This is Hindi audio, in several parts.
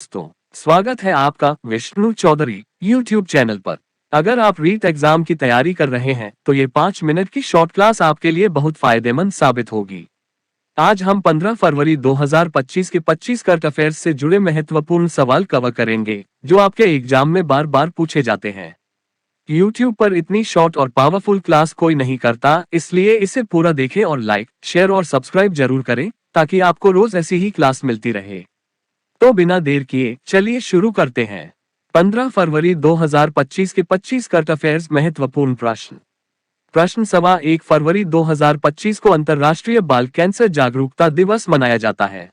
दोस्तों, स्वागत है आपका विष्णु चौधरी यूट्यूब चैनल पर। अगर आप रीट एग्जाम की तैयारी कर रहे हैं तो ये 5 मिनट की शॉर्ट क्लास आपके लिए बहुत फायदेमंद साबित होगी। आज हम 15 फरवरी 2025 के 25 करंट अफेयर्स से जुड़े महत्वपूर्ण सवाल कवर करेंगे जो आपके एग्जाम में बार बार पूछे जाते हैं। यूट्यूब पर इतनी शॉर्ट और पावरफुल क्लास कोई नहीं करता, इसलिए इसे पूरा देखें और लाइक, शेयर और सब्सक्राइब जरूर करें ताकि आपको रोज ऐसी ही क्लास मिलती रहे। तो बिना देर किए चलिए शुरू करते हैं। 15 फरवरी 2025 के 25 करंट अफेयर्स महत्वपूर्ण प्रश्न। प्रश्न सवा 1 फरवरी 2025 को अंतर्राष्ट्रीय बाल कैंसर जागरूकता दिवस मनाया जाता है।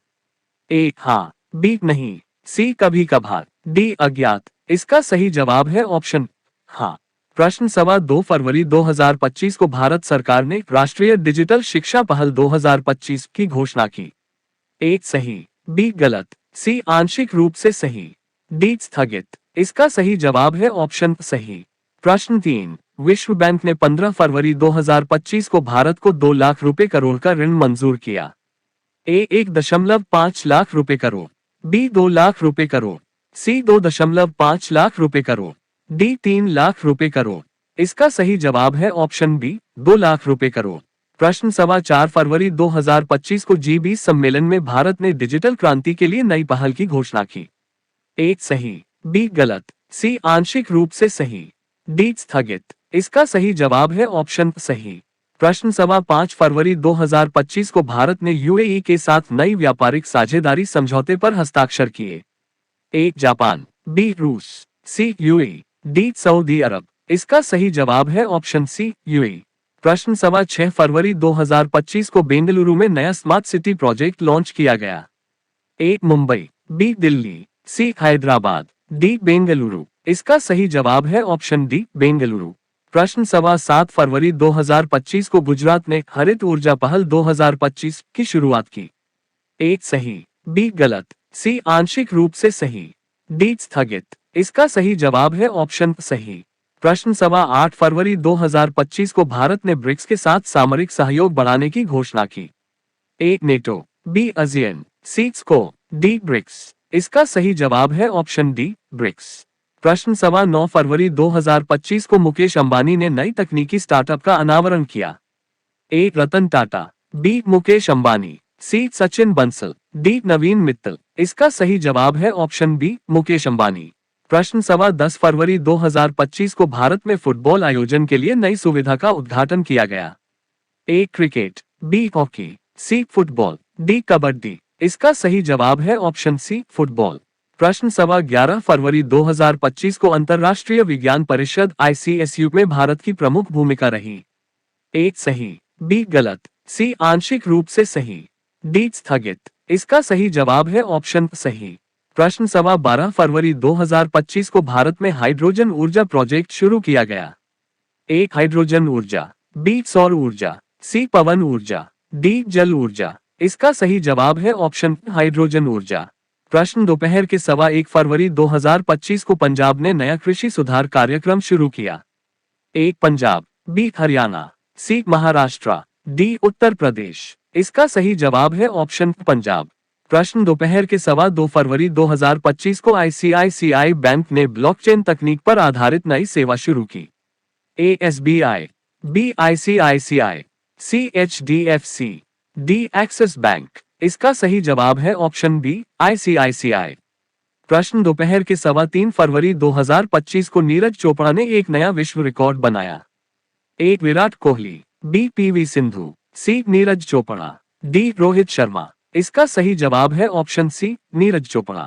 ए हाँ, बी नहीं, सी कभी कभार, डी अज्ञात। इसका सही जवाब है ऑप्शन हाँ। प्रश्न सवा 2 फरवरी 2025 को भारत सरकार ने राष्ट्रीय डिजिटल शिक्षा पहल 2025 की घोषणा की। ए सही, बी गलत, सी आंशिक रूप से सही, डी स्थगित। इसका सही जवाब है ऑप्शन सही। प्रश्न 3, विश्व बैंक ने 15 फरवरी 2025 को भारत को 2 लाख रुपए करोड़ का ऋण मंजूर किया। ए 1.5 लाख रुपए करोड़, बी 2 लाख रुपए करोड़, सी 2.5 लाख रुपए करोड़, डी 3 लाख रुपए करोड़। इसका सही जवाब है ऑप्शन बी 2 लाख रुपए करोड़। प्रश्न सवा 4 फरवरी 2025 को G20 सम्मेलन में भारत ने डिजिटल क्रांति के लिए नई पहल की घोषणा की। ए सही, बी गलत, सी आंशिक रूप से सही, डी स्थगित। इसका सही जवाब है ऑप्शन सही। प्रश्न सवा 5 फरवरी 2025 को भारत ने UAE के साथ नई व्यापारिक साझेदारी समझौते पर हस्ताक्षर किए। ए जापान, बी रूस, सी UAE, डी सऊदी अरब। इसका सही जवाब है ऑप्शन सी UAE। प्रश्न सवा 6 फरवरी 2025 को बेंगलुरु में नया स्मार्ट सिटी प्रोजेक्ट लॉन्च किया गया। ए मुंबई, बी दिल्ली, सी हैदराबाद, डी बेंगलुरु। इसका सही जवाब है ऑप्शन डी बेंगलुरु। प्रश्न सवा 7 फरवरी 2025 को गुजरात ने हरित ऊर्जा पहल 2025 की शुरुआत की। ए सही, बी गलत, सी आंशिक रूप से सही, डी स्थगित। इसका सही जवाब है ऑप्शन सही। प्रश्न सवा 8 फरवरी 2025 को भारत ने ब्रिक्स के साथ सामरिक सहयोग बढ़ाने की घोषणा की। ए नेटो, बी ASEAN, सी स्को, डी ब्रिक्स। इसका सही जवाब है ऑप्शन डी ब्रिक्स। प्रश्न सवा 9 फरवरी 2025 को मुकेश अंबानी ने नई तकनीकी स्टार्टअप का अनावरण किया। ए रतन टाटा, बी मुकेश अंबानी, सी सचिन बंसल, डी नवीन मित्तल। इसका सही जवाब है ऑप्शन बी मुकेश अंबानी। प्रश्न सवा 10 फरवरी 2025 को भारत में फुटबॉल आयोजन के लिए नई सुविधा का उद्घाटन किया गया। A cricket, B hockey, C football, D kabaddi. इसका सही जवाब है ऑप्शन सी फुटबॉल। प्रश्न सवा 11 फरवरी 2025 को अंतर्राष्ट्रीय विज्ञान परिषद ICSU में भारत की प्रमुख भूमिका रही। ए सही, बी गलत, सी आंशिक रूप से सही, डी स्थगित। इसका सही जवाब है ऑप्शन सही। प्रश्न सवा 12 फरवरी 2025 को भारत में हाइड्रोजन ऊर्जा प्रोजेक्ट शुरू किया गया। ए हाइड्रोजन ऊर्जा, बी सौर ऊर्जा, सी पवन ऊर्जा, डी जल ऊर्जा। इसका सही जवाब है ऑप्शन हाइड्रोजन ऊर्जा। प्रश्न दोपहर के सवा 1 फरवरी 2025 को पंजाब ने नया कृषि सुधार कार्यक्रम शुरू किया। ए पंजाब, बी हरियाणा, सी महाराष्ट्र, डी उत्तर प्रदेश। इसका सही जवाब है ऑप्शन पंजाब। प्रश्न दोपहर के सवा 2 फरवरी 2025 को ICICI बैंक ने ब्लॉकचेन तकनीक पर आधारित नई सेवा शुरू की। ए SBI, बी ICICI, सी HDFC, डी एक्सिस बैंक। इसका सही जवाब है ऑप्शन बी ICICI। प्रश्न दोपहर के सवा 3 फरवरी 2025 को नीरज चोपड़ा ने एक नया विश्व रिकॉर्ड बनाया। ए विराट कोहली, बी PV सिंधु, सी नीरज चोपड़ा, डी रोहित शर्मा। इसका सही जवाब है ऑप्शन सी नीरज चोपड़ा।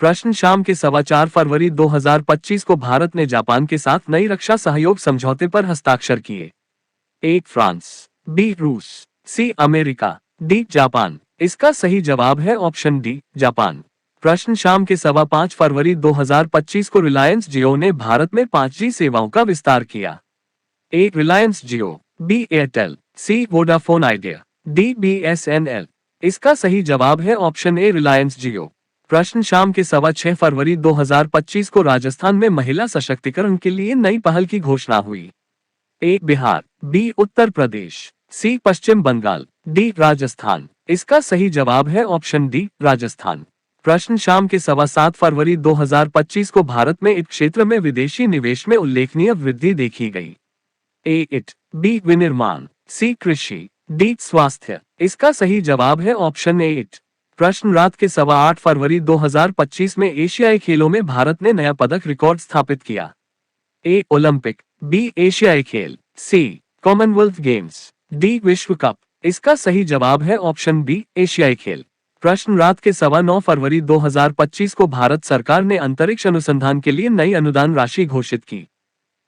प्रश्न शाम के सवा 4 फरवरी 2025 को भारत ने जापान के साथ नई रक्षा सहयोग समझौते पर हस्ताक्षर किए। ए फ्रांस, बी रूस, सी अमेरिका, डी जापान। इसका सही जवाब है ऑप्शन डी जापान। प्रश्न शाम के सवा 5 फरवरी 2025 को रिलायंस जियो ने भारत में 5G सेवाओं का विस्तार किया। ए रिलायंस जियो, बी एयरटेल, सी वोडाफोन आइडिया, डी BSNL। इसका सही जवाब है ऑप्शन ए रिलायंस जियो। प्रश्न शाम के सवा 6 फरवरी 2025 को राजस्थान में महिला सशक्तिकरण के लिए नई पहल की घोषणा हुई। ए बिहार, बी उत्तर प्रदेश, सी पश्चिम बंगाल, डी राजस्थान। इसका सही जवाब है ऑप्शन डी राजस्थान। प्रश्न शाम के 7:15 फरवरी 2025 को भारत में इट क्षेत्र में विदेशी निवेश में उल्लेखनीय वृद्धि देखी गई। ए इट, बी विनिर्माण, सी कृषि, डी स्वास्थ्य। इसका सही जवाब है ऑप्शन ए इट। प्रश्न रात के 8:15 फरवरी 2025 में एशियाई खेलों में भारत ने नया पदक रिकॉर्ड स्थापित किया। ए ओलंपिक, बी एशियाई खेल, सी कॉमनवेल्थ गेम्स, डी विश्व कप। इसका सही जवाब है ऑप्शन बी एशियाई खेल। प्रश्न रात के 9:15 फरवरी 2025 को भारत सरकार ने अंतरिक्ष अनुसंधान के लिए नई अनुदान राशि घोषित की।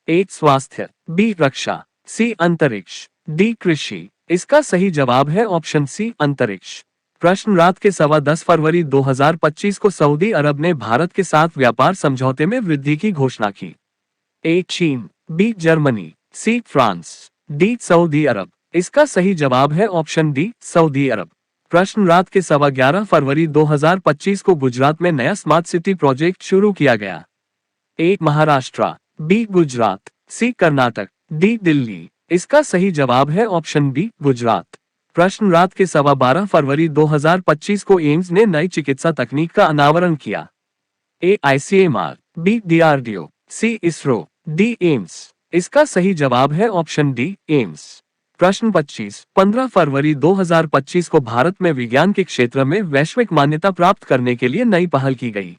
ए स्वास्थ्य, बी रक्षा, सी अंतरिक्ष, डी कृषि। इसका सही जवाब है ऑप्शन सी अंतरिक्ष। प्रश्न रात के 10:15 फरवरी 2025 को सऊदी अरब ने भारत के साथ व्यापार समझौते में वृद्धि की घोषणा की। ए चीन, B Germany, C France, D सऊदी अरब। इसका सही जवाब है ऑप्शन डी सऊदी अरब। प्रश्न रात के 11:15 फरवरी 2025 को गुजरात में नया स्मार्ट सिटी प्रोजेक्ट शुरू किया गया। ए महाराष्ट्र, बी गुजरात, सी कर्नाटक, डी दिल्ली। इसका सही जवाब है ऑप्शन बी गुजरात। प्रश्न रात के 12:15 फरवरी 2025 को एम्स ने नई चिकित्सा तकनीक का अनावरण किया। ए आईसीएमआर, बी डीआरडीओ, सी इसरो, डी एम्स। इसका सही जवाब है ऑप्शन डी एम्स। प्रश्न 15 फरवरी 2025 को भारत में विज्ञान के क्षेत्र में वैश्विक मान्यता प्राप्त करने के लिए नई पहल की गई।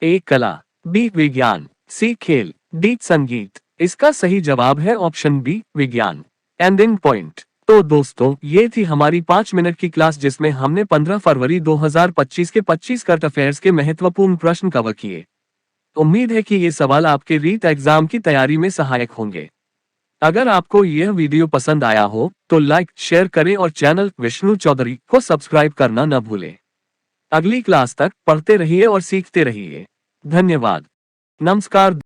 ए कला, बी विज्ञान, सी खेल, डी संगीत। इसका सही जवाब है ऑप्शन बी विज्ञान। Ending point. तो दोस्तों, ये थी हमारी 5 मिनट की क्लास जिसमें हमने 15 फरवरी 2025 के 25 करंट अफेयर्स के महत्वपूर्ण प्रश्न कवर किए। उम्मीद है कि ये सवाल आपके रीट एग्जाम की तैयारी में सहायक होंगे। अगर आपको यह वीडियो पसंद आया हो तो लाइक, शेयर करें और चैनल विष्णु चौधरी को सब्सक्राइब करना न भूलें। अगली क्लास तक पढ़ते रहिए और सीखते रहिए। धन्यवाद। नमस्कार।